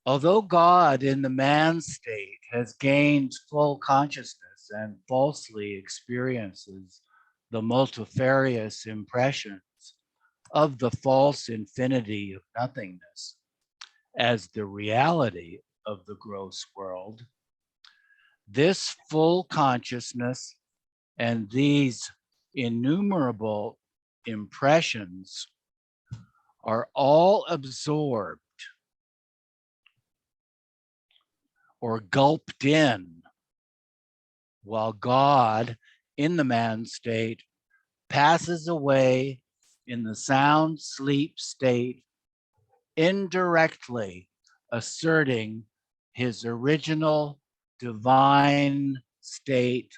Although God in the man state has gained full consciousness and falsely experiences the multifarious impressions of the false infinity of nothingness as the reality of the gross world, this full consciousness and these innumerable impressions are all absorbed or gulped in while God in the man state passes away in the sound sleep state, indirectly asserting his original divine state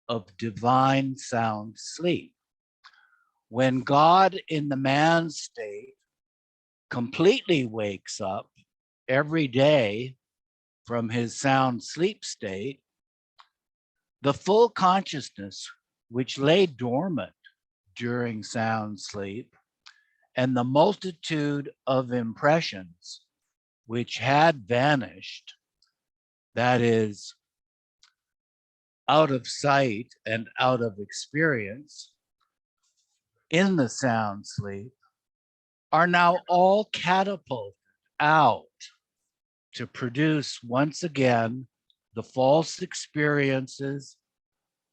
of divine sound sleep. When God in the man state completely wakes up every day from his sound sleep state, the full consciousness which lay dormant during sound sleep and the multitude of impressions which had vanished, that is, out of sight and out of experience in the sound sleep, are now all catapulted out to produce once again the false experiences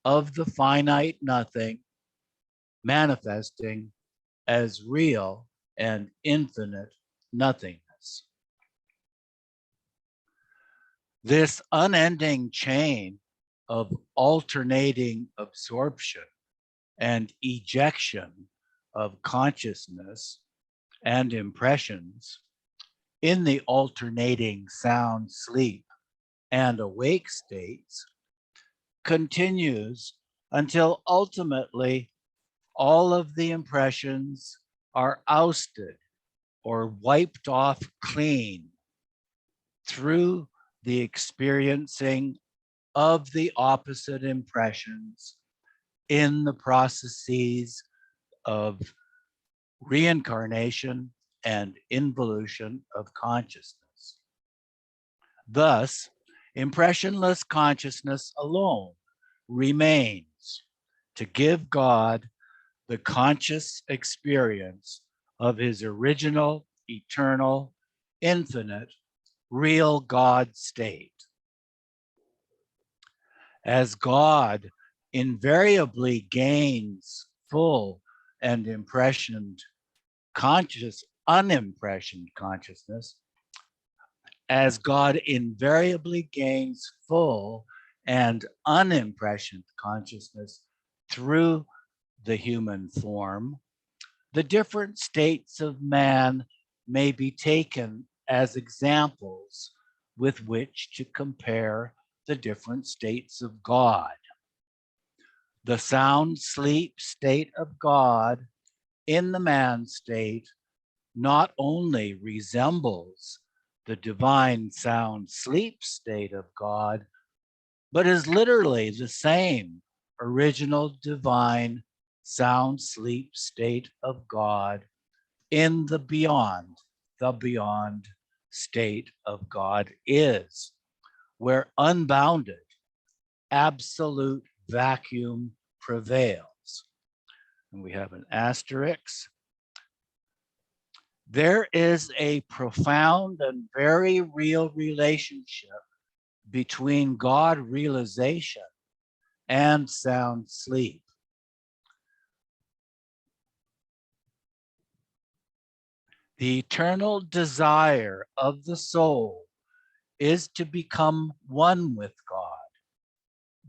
of the finite nothing manifesting as real and infinite nothingness. This unending chain of alternating absorption and ejection of consciousness and impressions in the alternating sound sleep and awake states continues until ultimately all of the impressions are ousted or wiped off clean through the experiencing of the opposite impressions in the processes of reincarnation and involution of consciousness. Thus, impressionless consciousness alone remains to give God the conscious experience of his original, eternal, infinite, real God state. As God invariably gains full and unimpressioned consciousness, as God invariably gains full and unimpressioned consciousness through the human form, the different states of man may be taken as examples with which to compare the different states of God. The sound sleep state of God in the man state not only resembles the divine sound sleep state of God, but is literally the same original divine sound sleep state of God in the beyond state of God is, where unbounded, absolute vacuum prevails. And we have an asterisk. There is a profound and very real relationship between God realization and sound sleep. The eternal desire of the soul is to become one with God,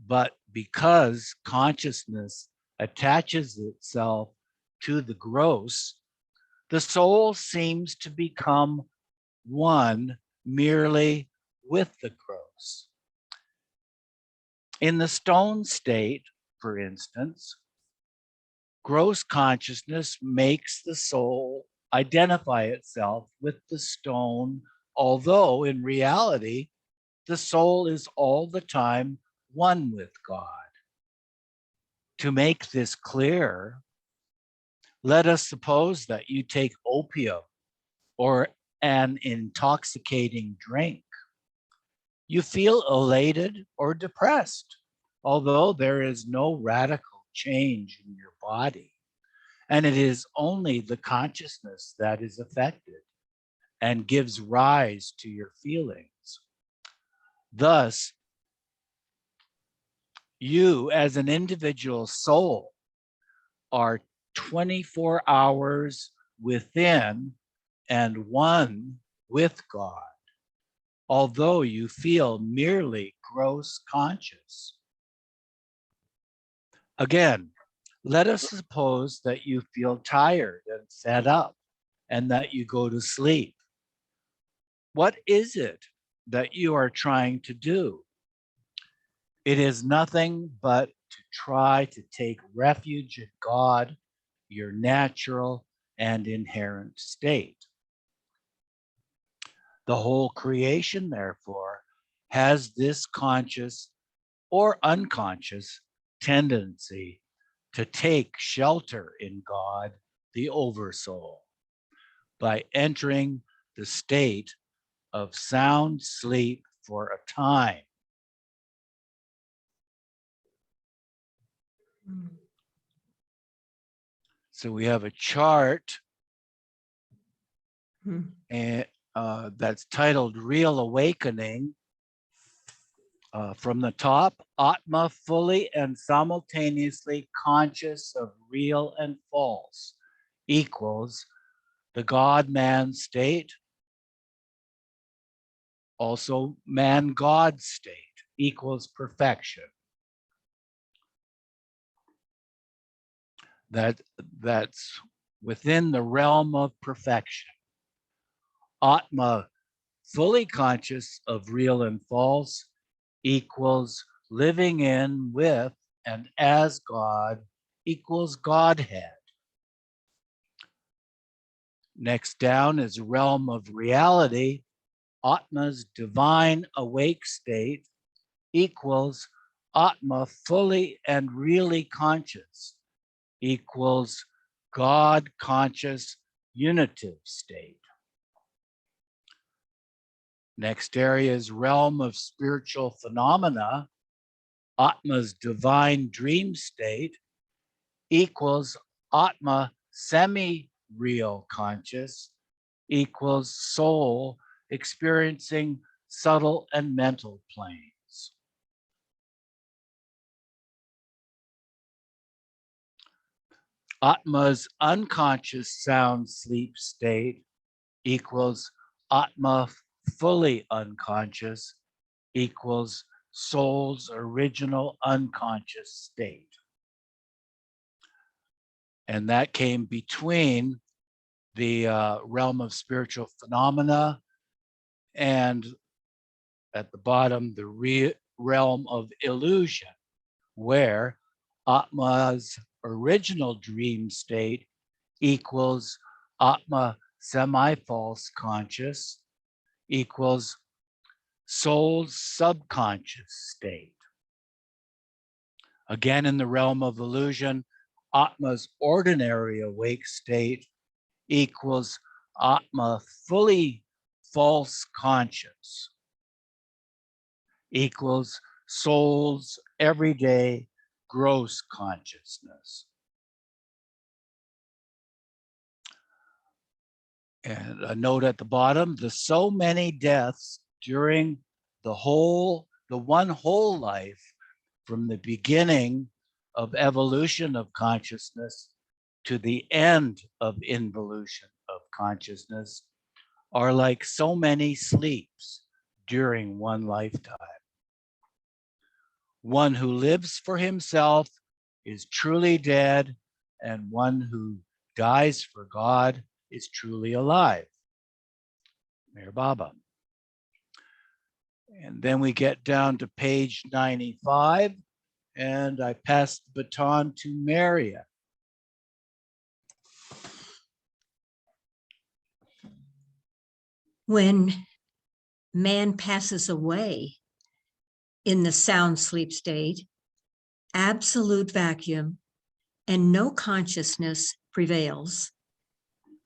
but because consciousness attaches itself to the gross, the soul seems to become one merely with the gross. In the stone state, for instance, gross consciousness makes the soul identify itself with the stone, although in reality, the soul is all the time one with God. To make this clear, let us suppose that you take opium or an intoxicating drink. You feel elated or depressed, although there is no radical change in your body. And it is only the consciousness that is affected and gives rise to your feelings. Thus, you as an individual soul are 24 hours within and one with God, although you feel merely gross conscious. Again, let us suppose that you feel tired and fed up and that you go to sleep. What is it that you are trying to do? It is nothing but to try to take refuge in God, your natural and inherent state. The whole creation, therefore, has this conscious or unconscious tendency to take shelter in God, the Oversoul, by entering the state of sound sleep for a time. So we have a chart and that's titled Real Awakening. From the top, Atma fully and simultaneously conscious of real and false equals the God-man state, also man-God state equals perfection. That's within the realm of perfection. Atma fully conscious of real and false equals living in, with, and as God equals Godhead. Next down is realm of reality. Atma's divine awake state equals Atma fully and really conscious equals God conscious unitive state. Next area is realm of spiritual phenomena. Atma's divine dream state equals Atma semi-real conscious equals soul experiencing subtle and mental planes. Atma's unconscious sound sleep state equals Atma fully unconscious equals soul's original unconscious state. And that came between the realm of spiritual phenomena and at the bottom, the realm of illusion, where Atma's original dream state equals Atma semi-false conscious equals soul's subconscious state. Again, in the realm of illusion, Atma's ordinary awake state equals Atma fully false conscious equals soul's everyday gross consciousness. And a note at the bottom, the so many deaths during the one whole life from the beginning of evolution of consciousness to the end of involution of consciousness are like so many sleeps during one lifetime. One who lives for himself is truly dead, and one who dies for God is truly alive. Meher Baba. And then we get down to page 95, and I pass the baton to Maria. When man passes away in the sound sleep state, absolute vacuum and no consciousness prevails.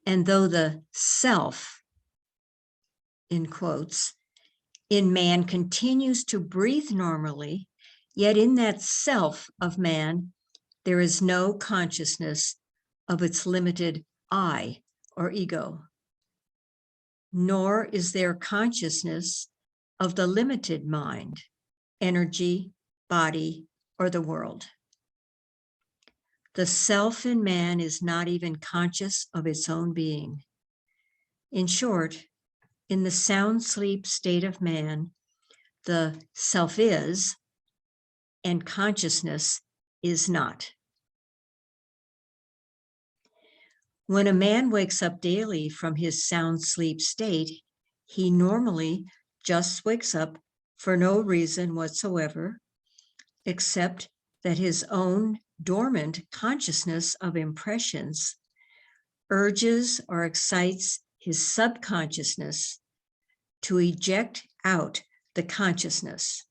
And though the self in quotes, in man continues to breathe normally, yet in that self of man, there is no consciousness of its limited I or ego, nor is there consciousness of the limited mind, energy, body, or the world. The self in man is not even conscious of its own being. In short, in the sound sleep state of man, the self is, and consciousness is not. When a man wakes up daily from his sound sleep state, he normally just wakes up for no reason whatsoever, except that his own dormant consciousness of impressions urges or excites his subconsciousness to eject out the consciousness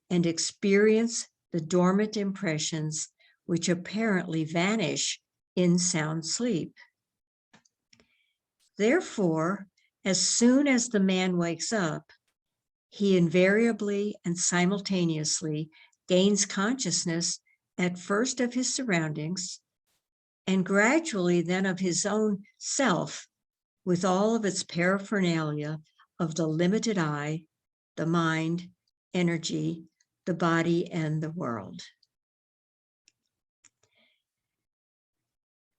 and experience the dormant impressions which apparently vanish in sound sleep. Therefore, as soon as the man wakes up, he invariably and simultaneously gains consciousness at first of his surroundings and gradually then of his own self with all of its paraphernalia of the limited I, the mind, energy, the body, and the world.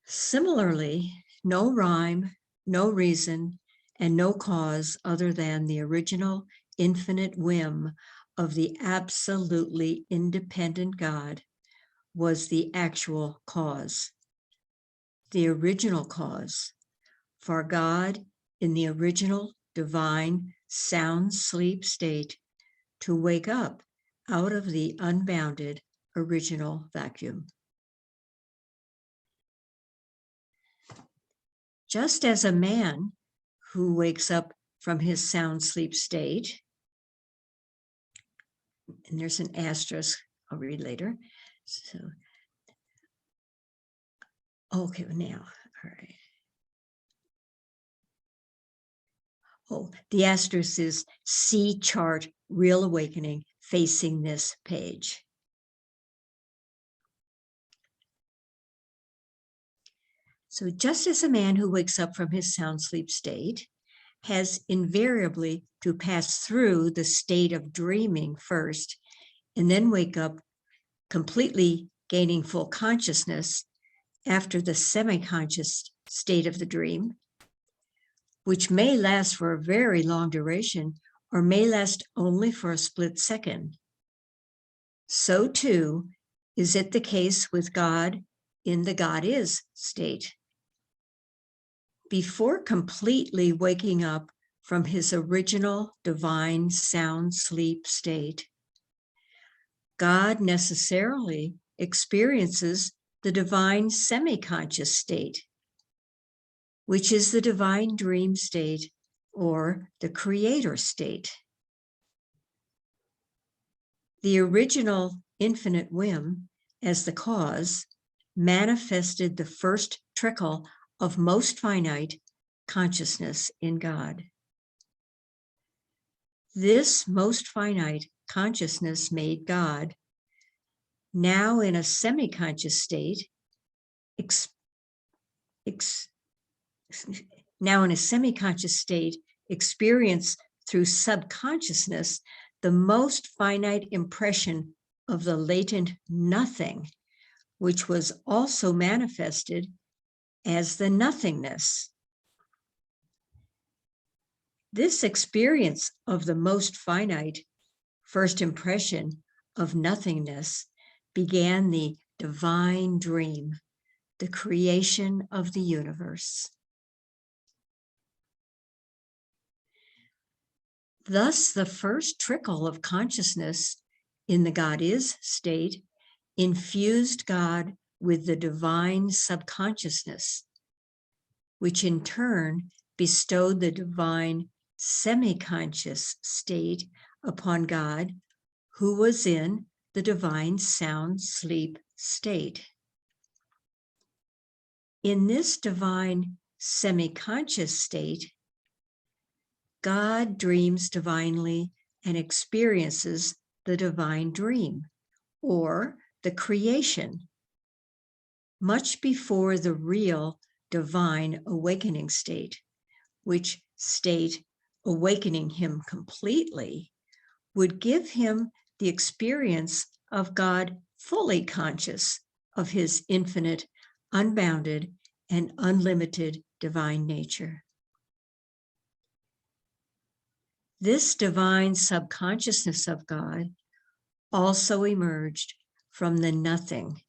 Similarly, no rhyme, no reason, and no cause other than the original infinite whim of the absolutely independent God was the actual cause, the original cause. For God, in the original divine sound sleep state, to wake up out of the unbounded original vacuum. Just as a man who wakes up from his sound sleep state, and there's an asterisk I'll read later. So, okay, now, all right. Oh, the asterisk is C chart Real Awakening facing this page. So just as a man who wakes up from his sound sleep state has invariably to pass through the state of dreaming first, and then wake up completely gaining full consciousness after the semi-conscious state of the dream, which may last for a very long duration or may last only for a split second. So too is it the case with God in the God is state. Before completely waking up from his original divine sound sleep state, God necessarily experiences the divine semi-conscious state, which is the divine dream state or the creator state. The original infinite whim, as the cause, manifested the first trickle of most finite consciousness in God. This most finite consciousness made God, now in a semi-conscious state, experience through subconsciousness the most finite impression of the latent nothing, which was also manifested as the nothingness. This experience of the most finite first impression of nothingness began the divine dream, the creation of the universe. Thus, the first trickle of consciousness in the God is state infused God with the divine subconsciousness, which in turn bestowed the divine semi-conscious state upon God, who was in the divine sound sleep state. In this divine semi-conscious state, God dreams divinely and experiences the divine dream, or the creation, much before the real divine awakening state, which state, awakening him completely, would give him the experience of God fully conscious of his infinite, unbounded, and unlimited divine nature. This divine subconsciousness of God also emerged from the nothing,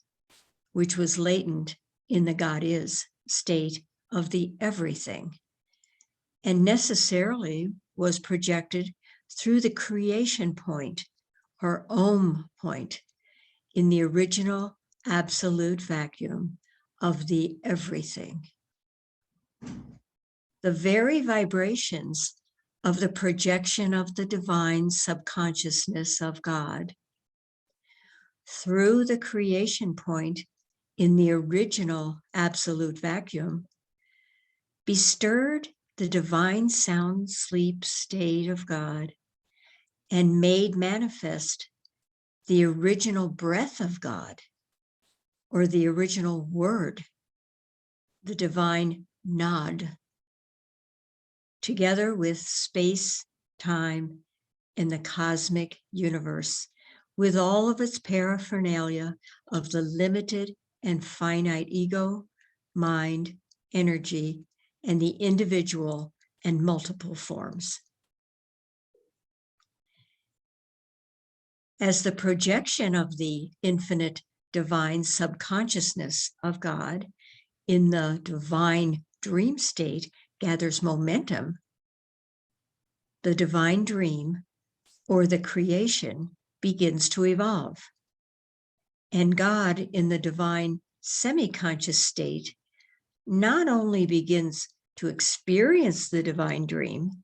which was latent in the God is state of the everything, and necessarily was projected through the creation point, or Om point, in the original absolute vacuum of the everything. The very vibrations of the projection of the divine subconsciousness of God through the creation point in the original absolute vacuum bestirred the divine sound sleep state of God and made manifest the original breath of God, or the original word, the divine nod, together with space, time, and the cosmic universe, with all of its paraphernalia of the limited and finite ego, mind, energy, and the individual and multiple forms. As the projection of the infinite divine subconsciousness of God in the divine dream state gathers momentum, the divine dream, or the creation, begins to evolve. And God in the divine semi-conscious state not only begins to experience the divine dream,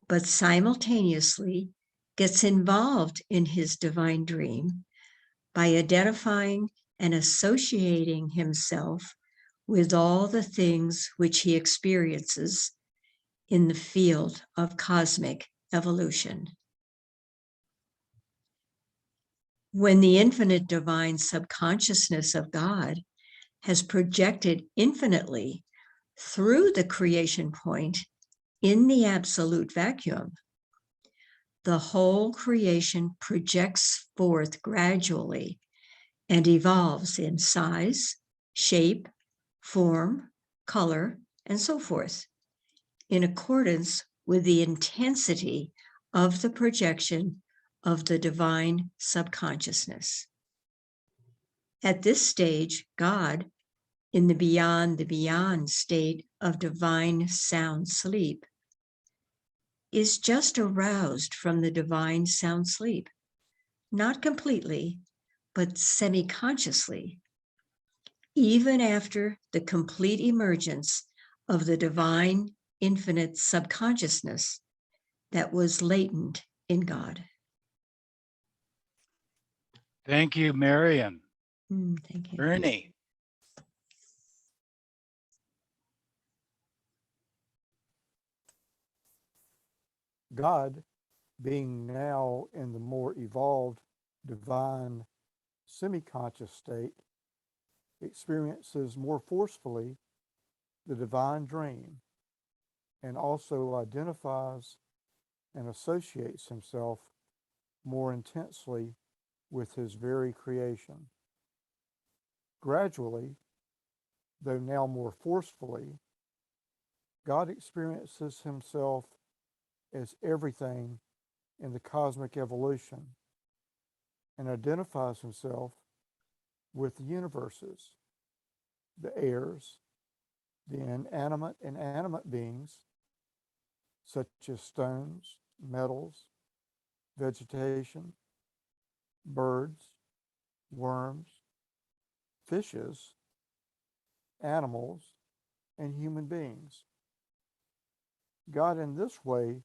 but simultaneously gets involved in his divine dream by identifying and associating himself with all the things which he experiences in the field of cosmic evolution. When the infinite divine subconsciousness of God has projected infinitely through the creation point in the absolute vacuum, the whole creation projects forth gradually and evolves in size, shape, form, color, and so forth, in accordance with the intensity of the projection of the divine subconsciousness. At this stage, God, in the beyond state of divine sound sleep, is just aroused from the divine sound sleep, not completely, but semi-consciously, even after the complete emergence of the divine infinite subconsciousness that was latent in God. Thank you, Marion. Thank you. Bernie. God, being now in the more evolved divine semi-conscious state, experiences more forcefully the divine dream and also identifies and associates himself more intensely with his very creation. Gradually, though now more forcefully, God experiences himself as everything in the cosmic evolution and identifies himself with the universes, the airs, the inanimate and animate beings, such as stones, metals, vegetation, birds, worms, fishes, animals, and human beings. God in this way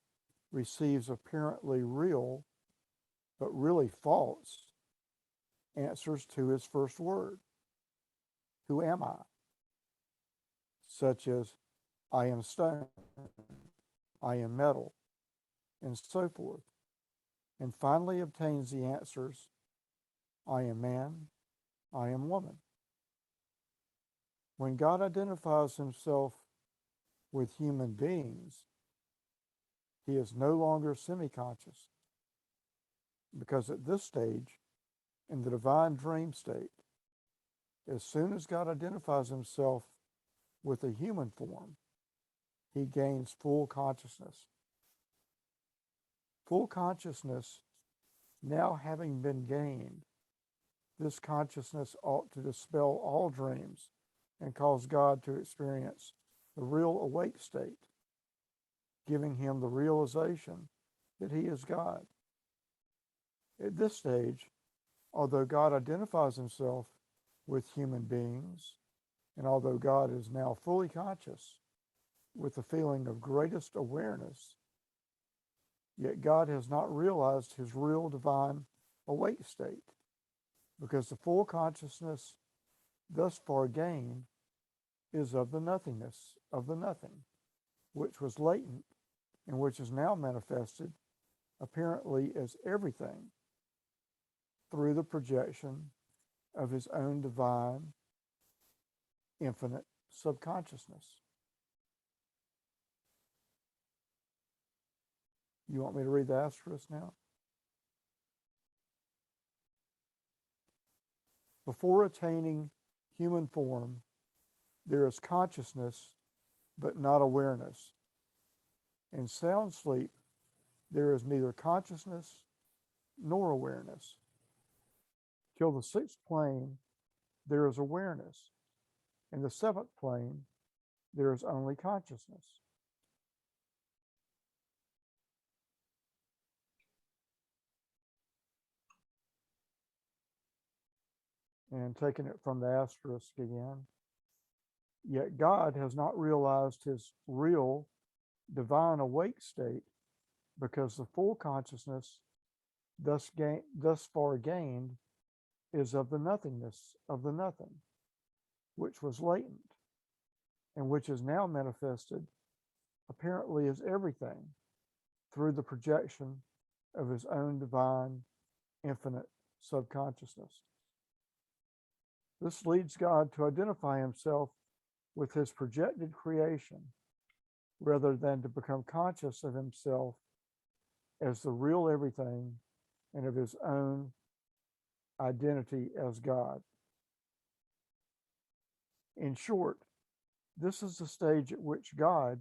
receives apparently real, but really false, answers to his first word. Who am I? Such as, I am stone, I am metal, and so forth, and finally obtains the answers, I am man, I am woman. When God identifies himself with human beings, he is no longer semi-conscious, because at this stage, in the divine dream state, as soon as God identifies himself with a human form, he gains full consciousness. Full consciousness now having been gained, this consciousness ought to dispel all dreams and cause God to experience the real awake state, giving him the realization that he is God. At this stage, although God identifies himself with human beings, and although God is now fully conscious with the feeling of greatest awareness, yet God has not realized his real divine awake state, because the full consciousness thus far gained is of the nothingness of the nothing, which was latent and which is now manifested apparently as everything through the projection of his own divine, infinite subconsciousness. You want me to read the asterisk now? Before attaining human form, there is consciousness, but not awareness. In sound sleep, there is neither consciousness nor awareness. Till the sixth plane, there is awareness. In the seventh plane, there is only consciousness. And taking it from the asterisk again, yet God has not realized his real divine awake state, because the full consciousness thus far gained is of the nothingness of the nothing, which was latent and which is now manifested apparently as everything through the projection of his own divine, infinite subconsciousness. This leads God to identify himself with his projected creation, rather than to become conscious of himself as the real everything and of his own identity as God. In short, this is the stage at which God,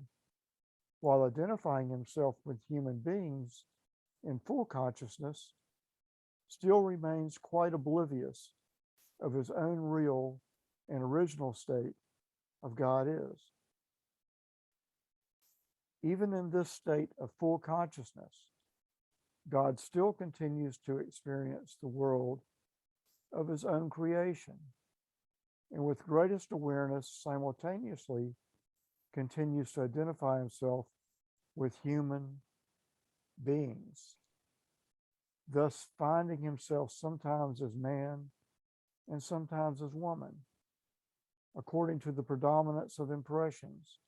while identifying himself with human beings in full consciousness, still remains quite oblivious of his own real and original state of God is. Even in this state of full consciousness, God still continues to experience the world of his own creation, and with greatest awareness simultaneously continues to identify himself with human beings, thus finding himself sometimes as man and sometimes as woman, according to the predominance of impressions,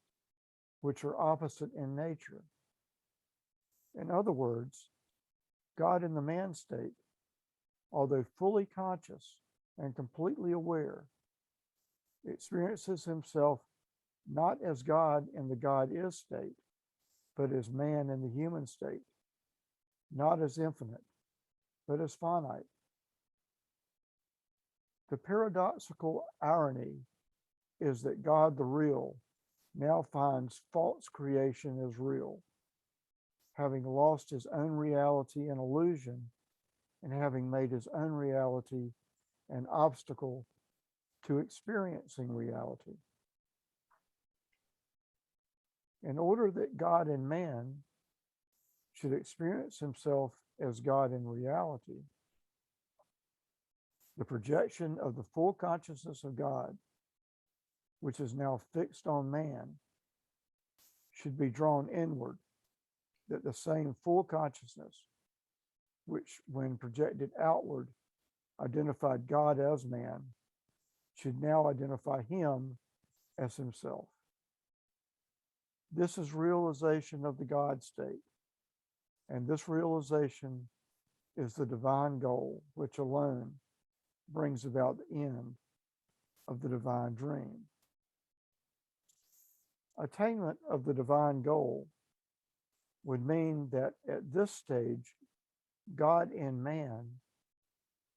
which are opposite in nature. In other words, God in the man state, although fully conscious and completely aware, experiences himself not as God in the God is state, but as man in the human state, not as infinite, but as finite. The paradoxical irony is that God the real now finds false creation as real, having lost his own reality and illusion, and having made his own reality an obstacle to experiencing reality. In order that God in man should experience himself as God in reality, the projection of the full consciousness of God, which is now fixed on man, should be drawn inward, that the same full consciousness, which when projected outward identified God as man, should now identify him as himself. This is realization of the God state, and this realization is the divine goal, which alone brings about the end of the divine dream. Attainment of the divine goal would mean that at this stage, God in man,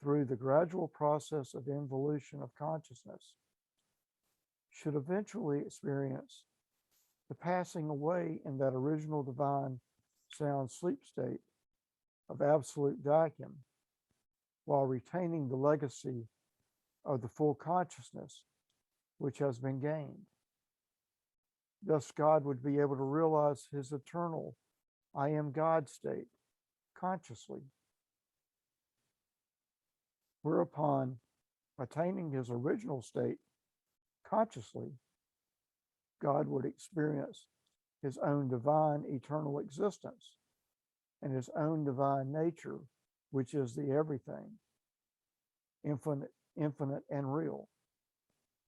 through the gradual process of involution of consciousness, should eventually experience the passing away in that original divine sound sleep state of absolute vacuum, while retaining the legacy of the full consciousness which has been gained. Thus, God would be able to realize his eternal I am God state consciously, whereupon attaining his original state consciously, God would experience his own divine eternal existence and his own divine nature, which is the everything, infinite, and real.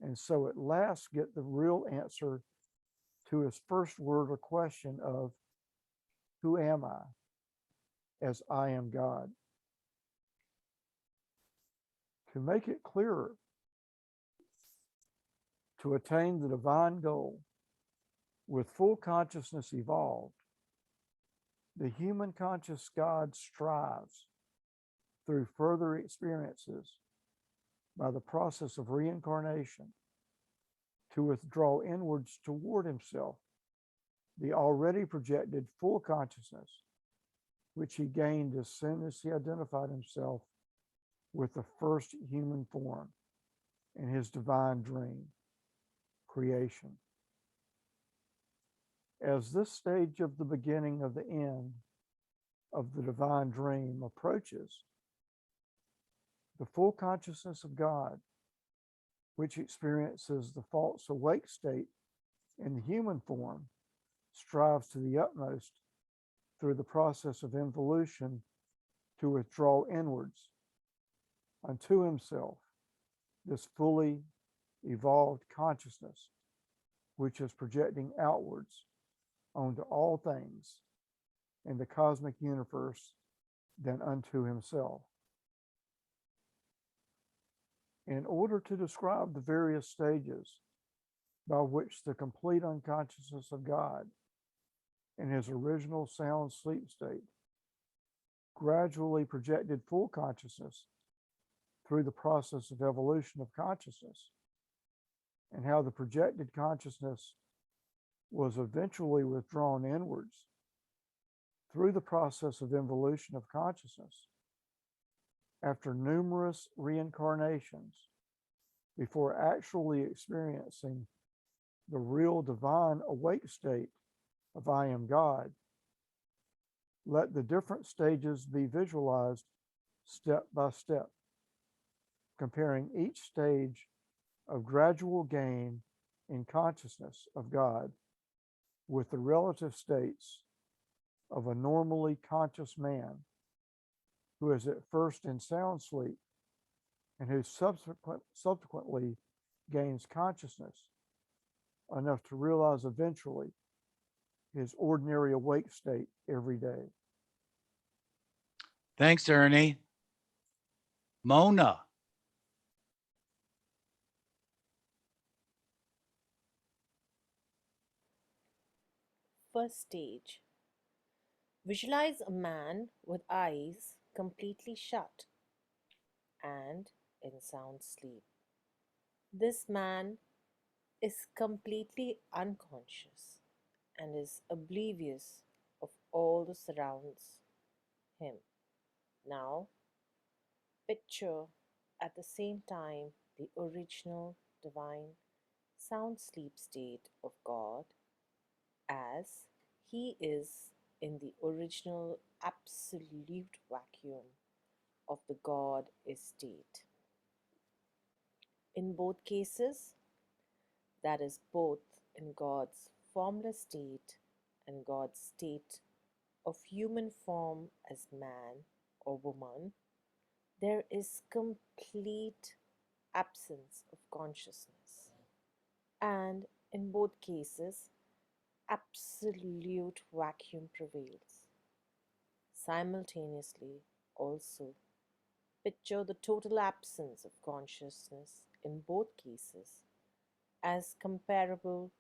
And so at last get the real answer to his first word or question of, who am I? As I am God. To make it clearer, to attain the divine goal with full consciousness evolved, the human conscious God strives through further experiences by the process of reincarnation to withdraw inwards toward himself the already projected full consciousness, which he gained as soon as he identified himself with the first human form in his divine dream, creation. As this stage of the beginning of the end of the divine dream approaches, the full consciousness of God, which experiences the false awake state in the human form, strives to the utmost through the process of involution to withdraw inwards unto himself this fully evolved consciousness, which is projecting outwards onto all things in the cosmic universe than unto himself. In order to describe the various stages by which the complete unconsciousness of God in his original sound sleep state gradually projected full consciousness through the process of evolution of consciousness, and how the projected consciousness was eventually withdrawn inwards through the process of involution of consciousness after numerous reincarnations before actually experiencing the real divine awake state of I am God, let the different stages be visualized step by step, comparing each stage of gradual gain in consciousness of God with the relative states of a normally conscious man who is at first in sound sleep and who subsequently gains consciousness enough to realize eventually his ordinary awake state every day. Thanks, Ernie. Mona. First stage. Visualize a man with eyes completely shut and in sound sleep. This man is completely unconscious and is oblivious of all that surrounds him. Now, picture at the same time the original divine sound sleep state of God as he is in the original absolute vacuum of the God is state. In both cases, that is, both in God's formless state and God's state of human form as man or woman, there is complete absence of consciousness. And in both cases, absolute vacuum prevails. Simultaneously, also, picture the total absence of consciousness in both cases as comparable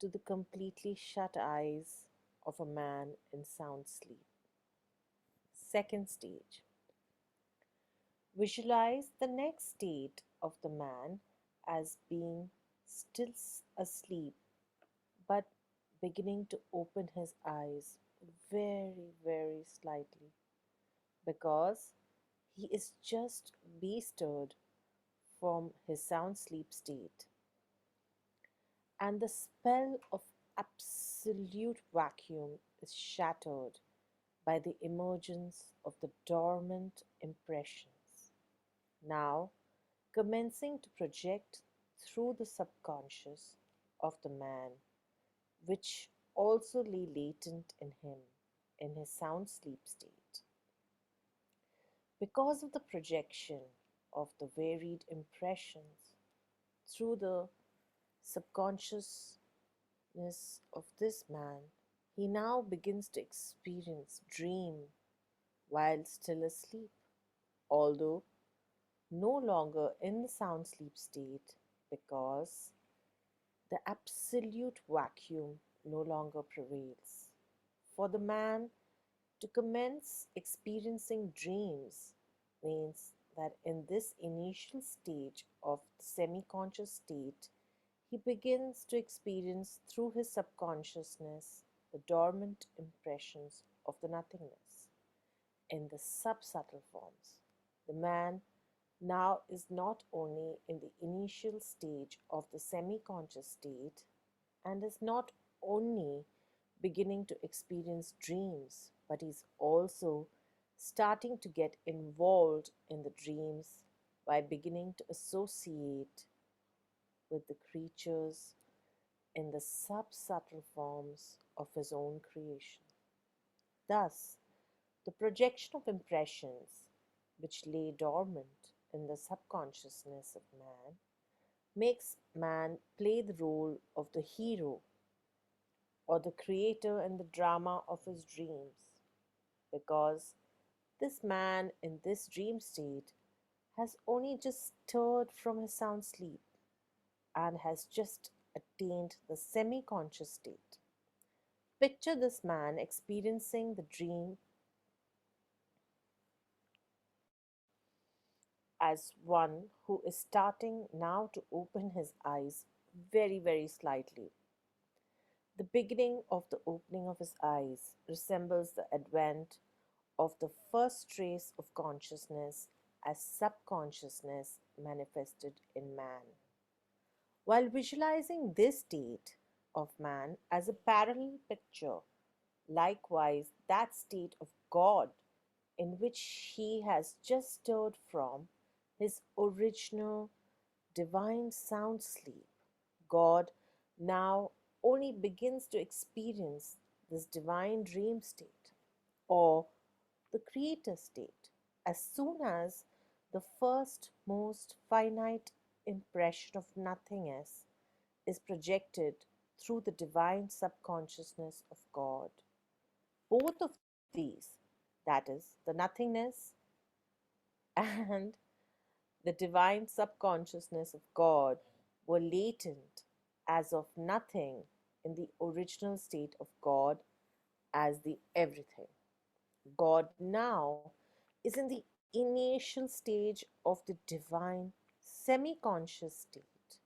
to the completely shut eyes of a man in sound sleep. Second stage. Visualize the next state of the man as being still asleep but beginning to open his eyes very, very slightly because he is just bestirred from his sound sleep state, and the spell of absolute vacuum is shattered by the emergence of the dormant impressions, now commencing to project through the subconscious of the man, which also lay latent in him in his sound sleep state. Because of the projection of the varied impressions through the subconsciousness of this man, he now begins to experience dream while still asleep, although no longer in the sound sleep state because the absolute vacuum no longer prevails. For the man to commence experiencing dreams means that in this initial stage of the semi conscious state, he begins to experience through his subconsciousness the dormant impressions of the nothingness in the subsubtle forms. The man now is not only in the initial stage of the semi conscious state and is not only beginning to experience dreams, but is also starting to get involved in the dreams by beginning to associate with the creatures in the subsubtle forms of his own creation. Thus, the projection of impressions which lay dormant in the subconsciousness of man makes man play the role of the hero or the creator in the drama of his dreams, because this man in this dream state has only just stirred from his sound sleep and has just attained the semi conscious state. Picture this man experiencing the dream as one who is starting now to open his eyes very, very slightly. The beginning of the opening of his eyes resembles the advent of the first trace of consciousness as subconsciousness manifested in man. While visualizing this state of man as a parallel picture, likewise that state of God in which he has just stirred from his original divine sound sleep, God now only begins to experience this divine dream state or the creator state as soon as the first most finite impression of nothingness is projected through the divine subconsciousness of God. Both of these, that is, the nothingness and the divine subconsciousness of God, were latent as of nothing in the original state of God as the everything. God now is in the initial stage of the divine semi conscious state,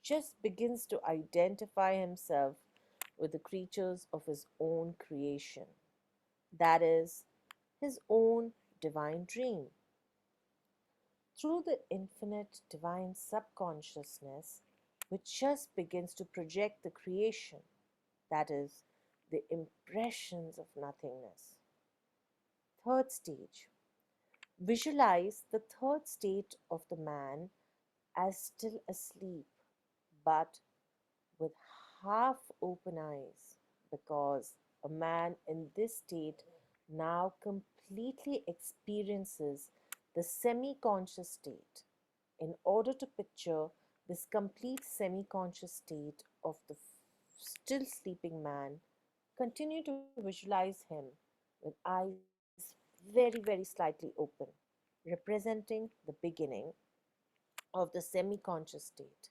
just begins to identify himself with the creatures of his own creation, that is, his own divine dream. Through the infinite divine subconsciousness, which just begins to project the creation, that is, the impressions of nothingness. Third stage. Visualize the third state of the man as still asleep, but with half open eyes, because a man in this state now completely experiences the semi conscious state. In order to picture this complete semi conscious state of the still sleeping man, continue to visualize him with eyes very slightly open, representing the beginning of the semi conscious state.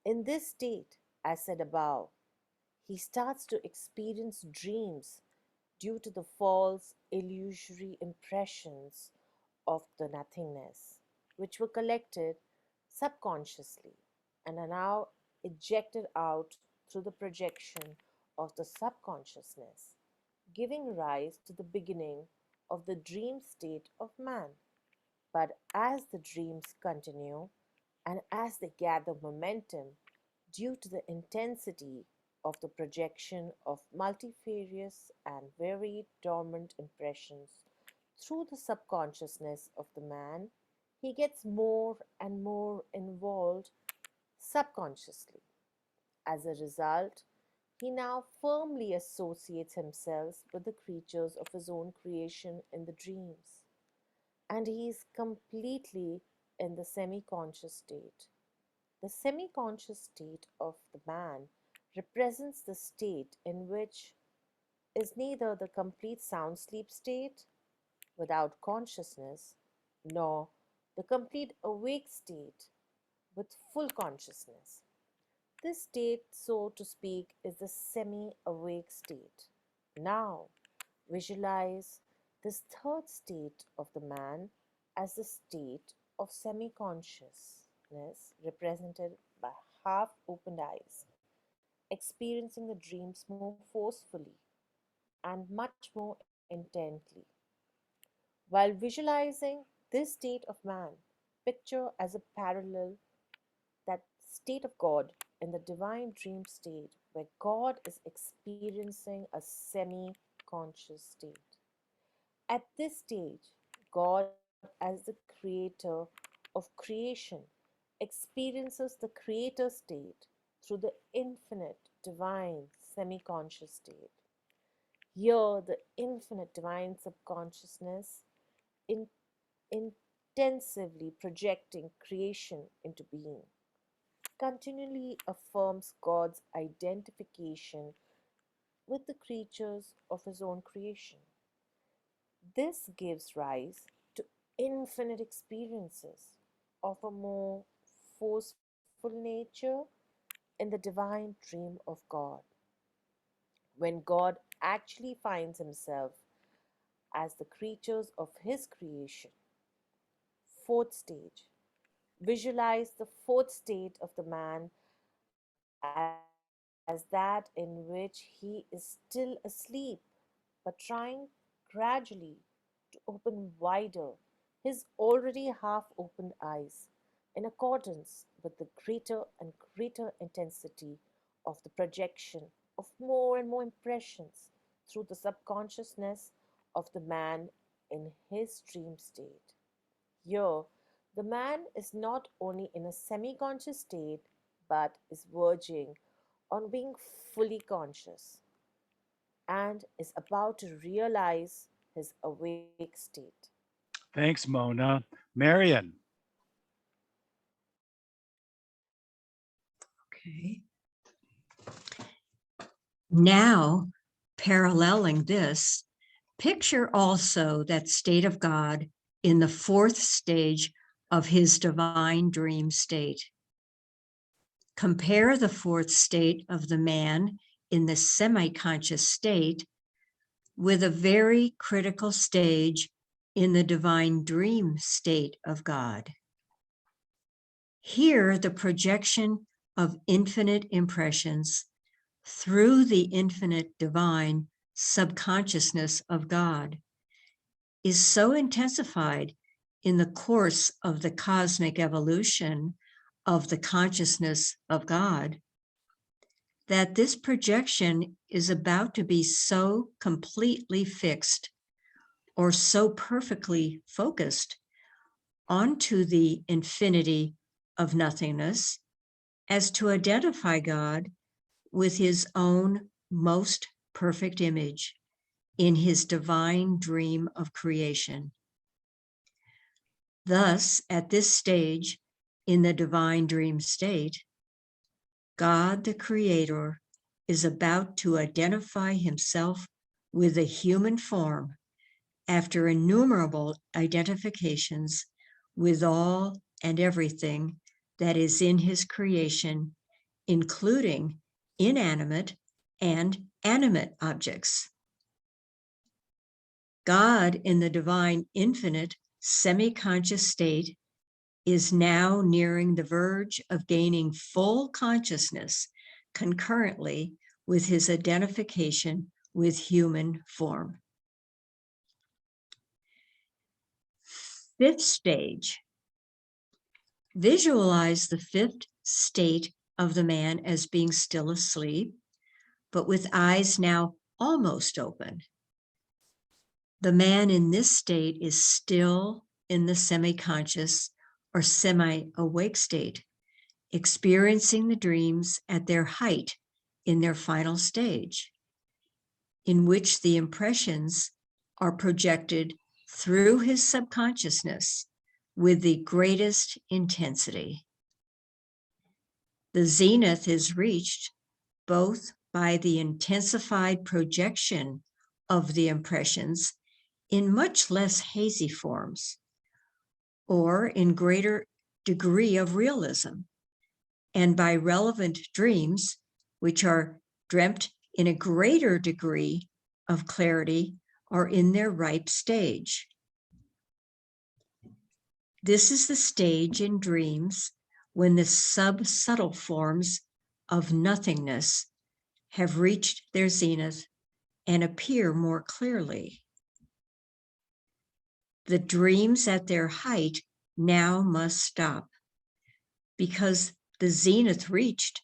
In this state, as said above, he starts to experience dreams due to the false, illusory impressions of the nothingness, which were collected subconsciously and are now ejected out through the projection of the subconsciousness, giving rise to the beginning of the dream state of man. But as the dreams continue and as they gather momentum due to the intensity of the projection of multifarious and very dormant impressions through the subconsciousness of the man, he gets more and more involved subconsciously. As a result, he now firmly associates himself with the creatures of his own creation in the dreams, and he is completely in the semi conscious state. The semi conscious state of the man represents the state in which is neither the complete sound sleep state without consciousness nor the complete awake state with full consciousness. This state, so to speak, is the semi awake state. Now, visualize this third state of the man as the state of semi consciousness, represented by half opened eyes, experiencing the dreams more forcefully and much more intently. While visualizing this state of man, picture as a parallel that state of God in the divine dream state where God is experiencing a semi conscious state. At this stage, God, as the creator of creation, experiences the creator state through the infinite divine semi conscious state. Here, the infinite divine subconsciousness in intensively projecting creation into being, continually affirms God's identification with the creatures of his own creation. This gives rise to infinite experiences of a more forceful nature in the divine dream of God, when God actually finds himself as the creatures of his creation. Fourth stage. Visualize the fourth state of the man as that in which he is still asleep, but trying gradually to open wider his already half opened eyes in accordance with the greater and greater intensity of the projection of more and more impressions through the subconsciousness of the man in his dream state. Here, the man is not only in a semi conscious state but is verging on being fully conscious and is about to realize his awake state. Thanks, Mona. Marion. Okay. Now, paralleling this, picture also that state of God in the fourth stage of his divine dream state. Compare the fourth state of the man in the semi-conscious state with a very critical stage in the divine dream state of God. Here, the projection of infinite impressions through the infinite divine subconsciousness of God is so intensified in the course of the cosmic evolution of the consciousness of God that this projection is about to be so completely fixed or so perfectly focused onto the infinity of nothingness as to identify God with his own most perfect image in his divine dream of creation. Thus, at this stage in the divine dream state, God the Creator is about to identify himself with a human form after innumerable identifications with all and everything that is in his creation, including inanimate and animate objects. God, in the divine infinite semi-conscious state, is now nearing the verge of gaining full consciousness concurrently with his identification with human form. Fifth stage. Visualize the fifth state of the man as being still asleep, but with eyes now almost open. The man in this state is still in the semi-conscious or semi-awake state, experiencing the dreams at their height in their final stage, in which the impressions are projected through his subconsciousness with the greatest intensity. The zenith is reached both by the intensified projection of the impressions in much less hazy forms, or in greater degree of realism, and by relevant dreams, which are dreamt in a greater degree of clarity or in their ripe stage. This is the stage in dreams when the sub-subtle forms of nothingness have reached their zenith and appear more clearly. The dreams at their height now must stop, because the zenith reached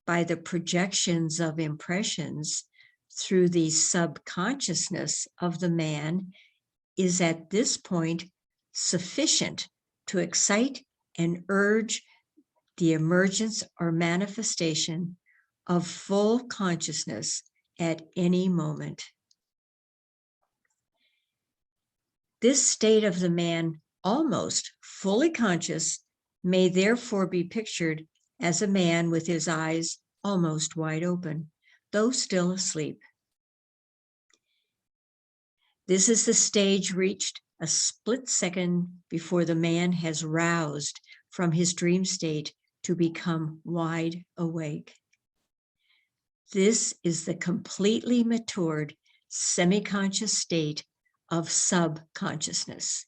by the projections of impressions through the subconsciousness of the man is at this point sufficient to excite and urge the emergence or manifestation of full consciousness at any moment. This state of the man, almost fully conscious, may therefore be pictured as a man with his eyes almost wide open, though still asleep. This is the stage reached a split second before the man has roused from his dream state to become wide awake. This is the completely matured semi-conscious state of subconsciousness.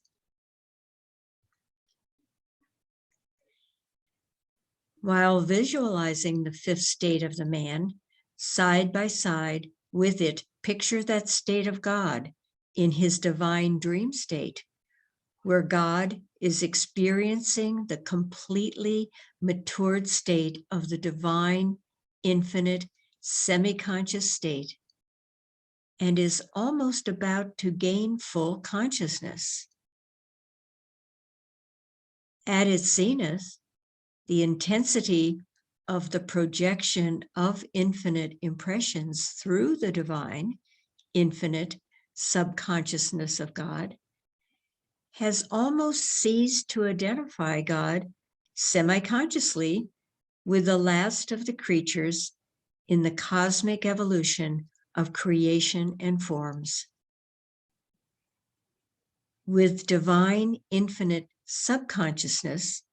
While visualizing the fifth state of the man, side by side with it, picture that state of God in his divine dream state, where God is experiencing the completely matured state of the divine, infinite, semi-conscious state, and is almost about to gain full consciousness. At its zenith, the intensity of the projection of infinite impressions through the divine, infinite subconsciousness of God has almost ceased to identify God semi-consciously with the last of the creatures in the cosmic evolution of creation and forms. With divine infinite subconsciousness,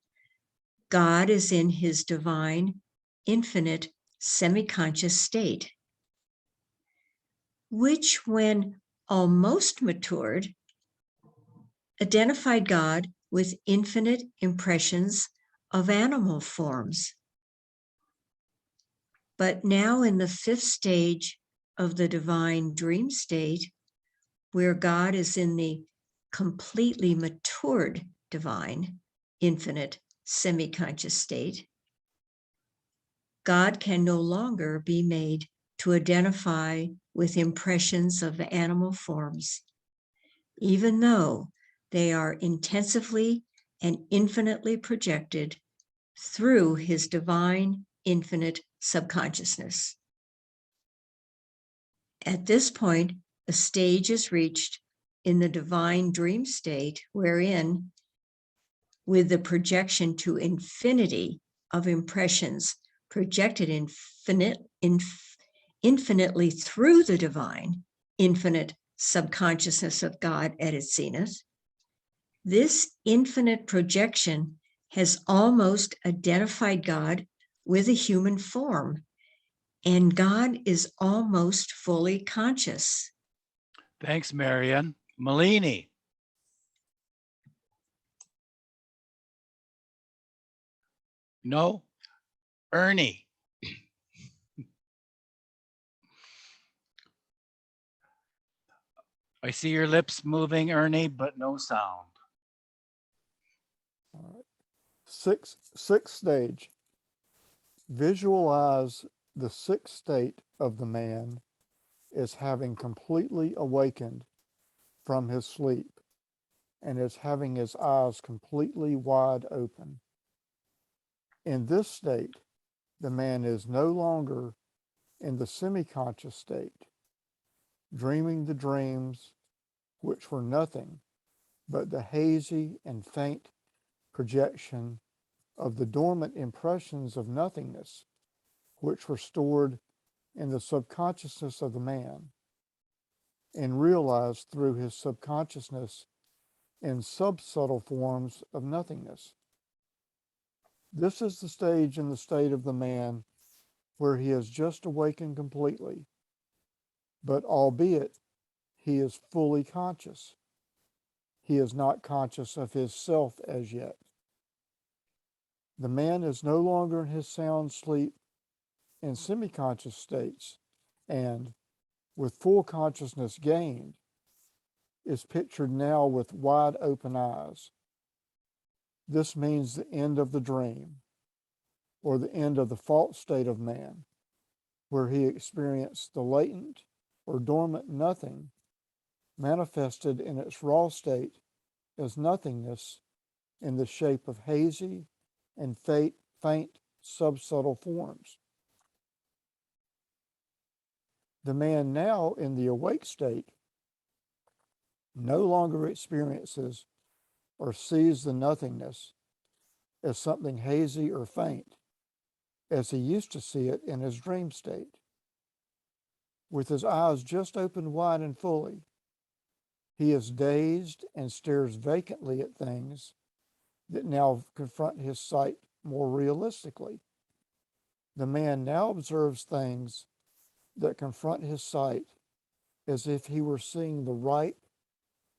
God is in his divine infinite semi-conscious state, which, when almost matured, identified God with infinite impressions of animal forms. But now in the fifth stage of the divine dream state, where God is in the completely matured divine, infinite, semi-conscious state, God can no longer be made to identify with impressions of animal forms, even though they are intensively and infinitely projected through his divine, infinite subconsciousness. At this point, a stage is reached in the divine dream state wherein, with the projection to infinity of impressions projected infinitely through the divine, infinite subconsciousness of God at its zenith, this infinite projection has almost identified God with a human form, and God is almost fully conscious. Thanks, Marian. Malini. No. Ernie. I see your lips moving, Ernie, but no sound. All right. Sixth stage. Visualize the sixth state of the man as having completely awakened from his sleep and as having his eyes completely wide open. In this state, the man is no longer in the semi-conscious state, dreaming the dreams which were nothing but the hazy and faint projection of the dormant impressions of nothingness which were stored in the subconsciousness of the man and realized through his subconsciousness in subsubtle forms of nothingness. This is the stage in the state of the man where he has just awakened completely, but albeit he is fully conscious, he is not conscious of his self as yet. The man is no longer in his sound sleep in semi-conscious states, and, with full consciousness gained, is pictured now with wide open eyes. This means the end of the dream, or the end of the false state of man, where he experienced the latent or dormant nothing manifested in its raw state as nothingness in the shape of hazy and faint subsubtle forms. The man now in the awake state no longer experiences or sees the nothingness as something hazy or faint, as he used to see it in his dream state. With his eyes just opened wide and fully, he is dazed and stares vacantly at things that now confront his sight more realistically. The man now observes things that confront his sight as if he were seeing the ripe,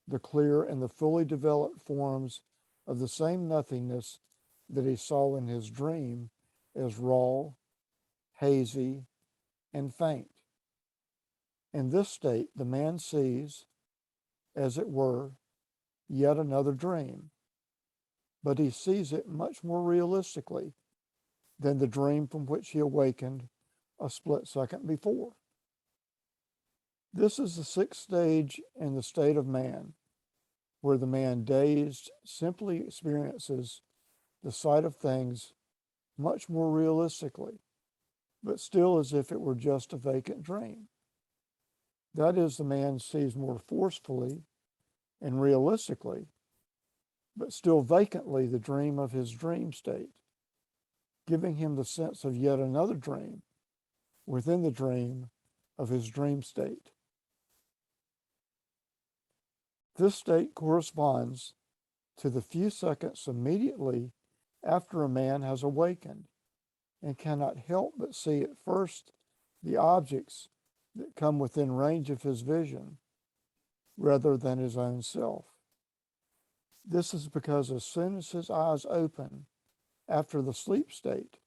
the clear, and the fully developed forms of the same nothingness that he saw in his dream as raw, hazy, and faint. In this state, the man sees, as it were, yet another dream, but he sees it much more realistically than the dream from which he awakened a split second before. This is the sixth stage in the state of man, where the man dazed simply experiences the sight of things much more realistically, but still as if it were just a vacant dream. That is, the man sees more forcefully and realistically, but still vacantly, the dream of his dream state, giving him the sense of yet another dream within the dream of his dream state. This state corresponds to the few seconds immediately after a man has awakened and cannot help but see at first the objects that come within range of his vision rather than his own self. This is because as soon as his eyes open after the sleep state,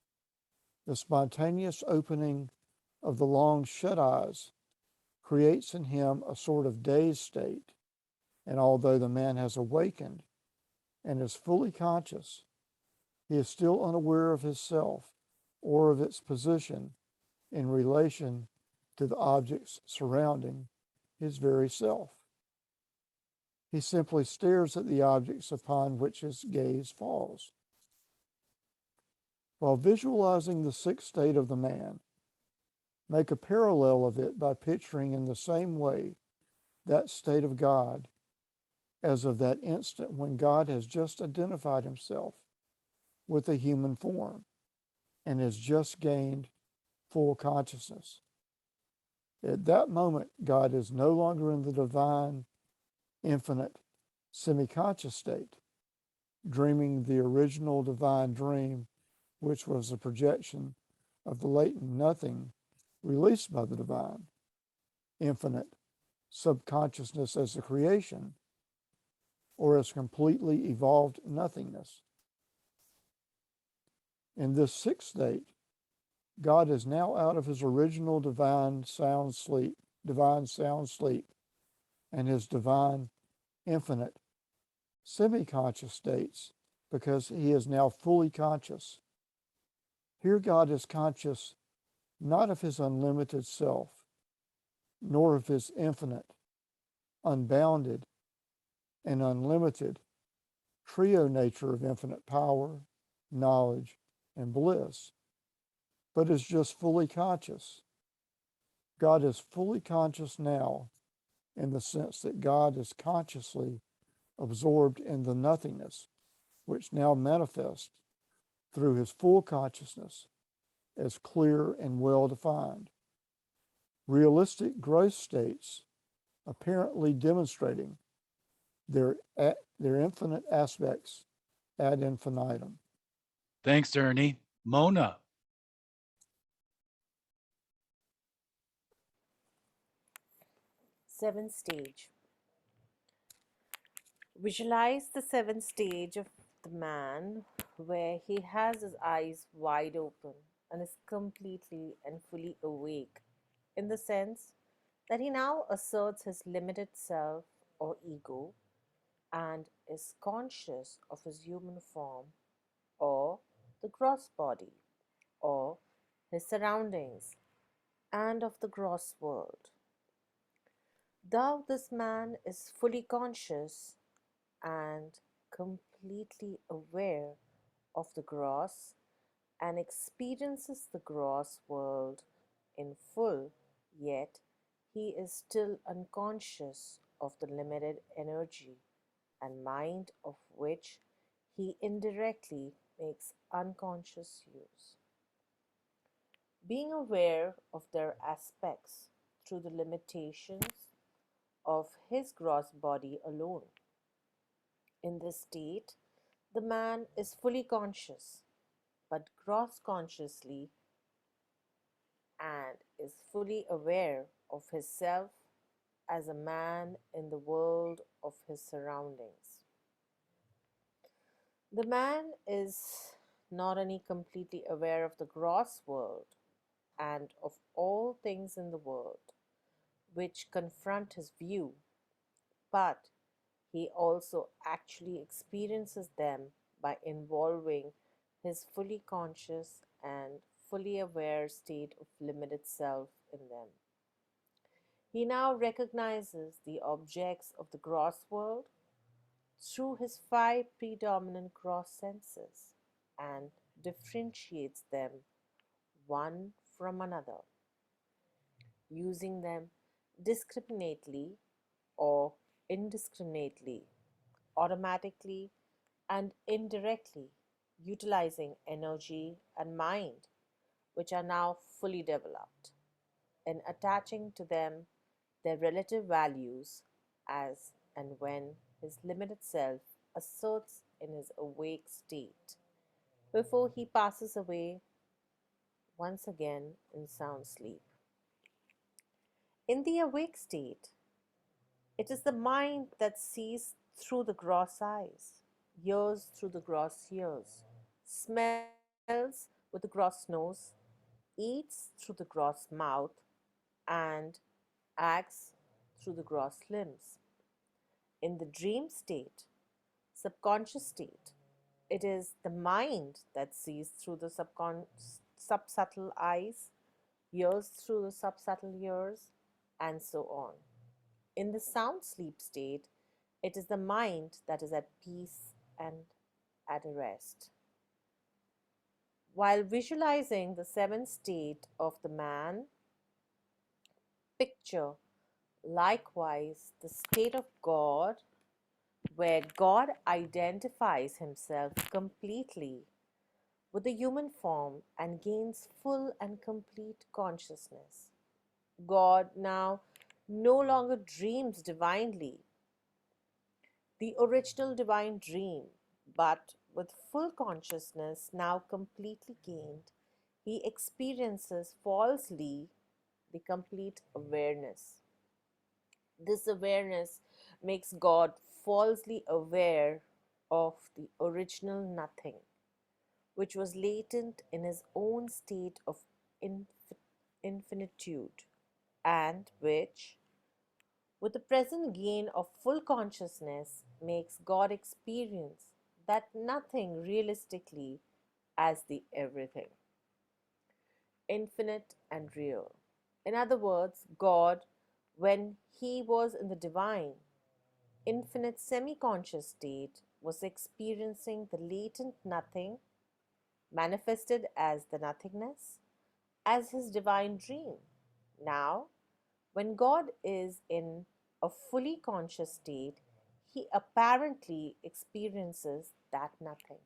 the spontaneous opening of the long shut eyes creates in him a sort of dazed state, and although the man has awakened and is fully conscious, he is still unaware of his self or of its position in relation to the objects surrounding his very self. He simply stares at the objects upon which his gaze falls. While visualizing the sixth state of the man, make a parallel of it by picturing in the same way that state of God as of that instant when God has just identified himself with a human form and has just gained full consciousness. At that moment, God is no longer in the divine, infinite, semi-conscious state, dreaming the original divine dream, which was a projection of the latent nothing released by the divine, infinite subconsciousness as the creation, or as completely evolved nothingness. In this sixth state, God is now out of his original divine sound sleep, and his divine, infinite, semi-conscious states, because he is now fully conscious. Here God is conscious not of his unlimited self, nor of his infinite, unbounded, and unlimited trio nature of infinite power, knowledge, and bliss, but is just fully conscious. God is fully conscious now in the sense that God is consciously absorbed in the nothingness, which now manifests through his full consciousness as clear and well defined. Realistic growth states apparently demonstrating their infinite aspects ad infinitum. Thanks, Ernie. Mona. Seventh stage. Visualize the seventh stage of the man where he has his eyes wide open and is completely and fully awake, in the sense that he now asserts his limited self or ego and is conscious of his human form or the gross body or his surroundings and of the gross world. Thou, this man is fully conscious and completely aware of the gross and experiences the gross world in full, yet he is still unconscious of the limited energy and mind of which he indirectly makes unconscious use. Being aware of their aspects through the limitations of his gross body alone. In this state, the man is fully conscious, but gross consciously, and is fully aware of his self as a man in the world of his surroundings. The man is not only completely aware of the gross world and of all things in the world which confront his view, but he also actually experiences them by involving his fully conscious and fully aware state of limited self in them. He now recognizes the objects of the gross world through his five predominant gross senses and differentiates them one from another, using them discriminately or indiscriminately, automatically and indirectly, utilizing energy and mind, which are now fully developed, and attaching to them their relative values as and when his limited self asserts in his awake state before he passes away once again in sound sleep. In the awake state, it is the mind that sees through the gross eyes, hears through the gross ears, smells with the gross nose, eats through the gross mouth, and acts through the gross limbs. In the dream state, subconscious state, it is the mind that sees through the subsubtle eyes, hears through the subsubtle ears, and so on. In the sound sleep state, it is the mind that is at peace and at rest. While visualizing the seventh state of the man, picture likewise the state of God, where God identifies himself completely with the human form and gains full and complete consciousness. God now no longer dreams divinely, the original divine dream, but with full consciousness now completely gained, he experiences falsely the complete awareness. This awareness makes God falsely aware of the original nothing, which was latent in his own state of infinitude, and which, with the present gain of full consciousness, makes God experience that nothing realistically as the everything, infinite and real. In other words, God, when he was in the divine, infinite semi conscious state, was experiencing the latent nothing manifested as the nothingness, as his divine dream. Now, when God is in a fully conscious state, he apparently experiences that nothing,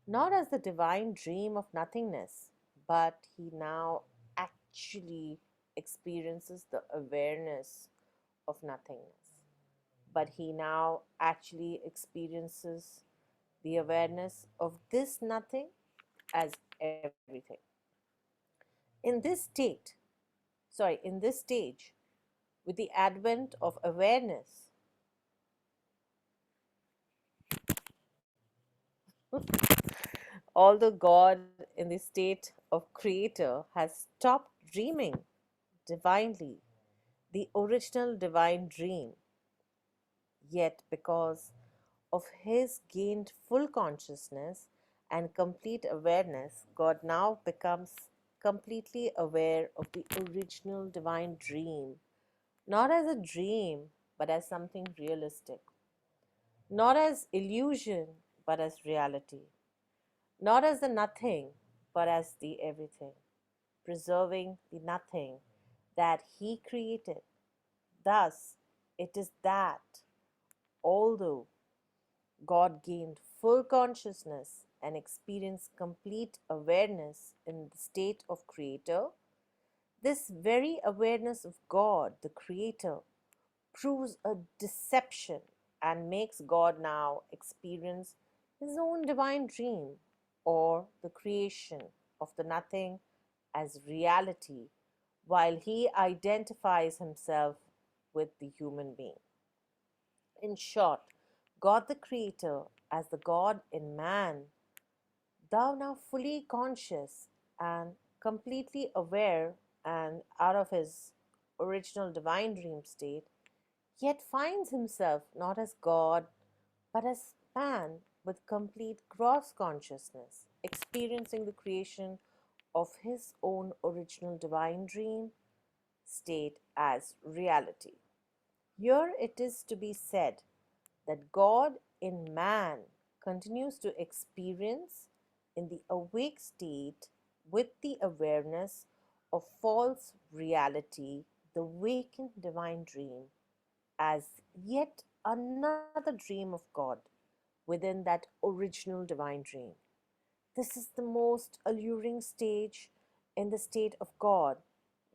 not as the divine dream of nothingness, but he now actually experiences the awareness of nothingness. But he now actually experiences the awareness of this nothing as everything. In this state, in this stage, with the advent of awareness, although God, in the state of creator, has stopped dreaming divinely, the original divine dream, yet because of his gained full consciousness and complete awareness, God now becomes completely aware of the original divine dream, not as a dream, but as something realistic, not as illusion, but as reality, not as the nothing, but as the everything, preserving the nothing that he created. Thus, it is that, although God gained full consciousness and experienced complete awareness in the state of Creator, this very awareness of God, the Creator, proves a deception and makes God now experience his own divine dream or the creation of the nothing as reality, while he identifies himself with the human being. In short, God the Creator, as the God in man, thou now fully conscious and completely aware and out of his original divine dream state, yet finds himself not as God, but as man with complete gross consciousness, experiencing the creation of his own original divine dream state as reality. Here it is to be said that God in man continues to experience in the awake state with the awareness of false reality, the wakened divine dream, as yet another dream of God within that original divine dream. This is the most alluring stage in the state of God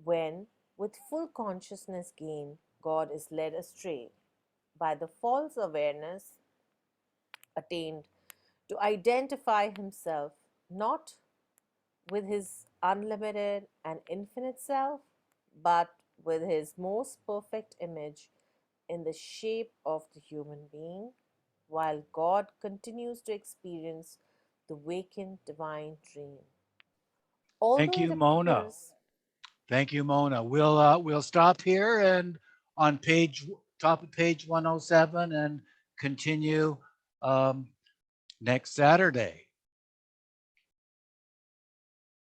when, with full consciousness gain, God is led astray by the false awareness attained to identify himself not with his unlimited and infinite self, but with his most perfect image in the shape of the human being, while God continues to experience the wakened divine dream. Thank Although it you, Mona. appears, Thank you, Mona. We'll stop here and on top of page 107 and continue um, next Saturday.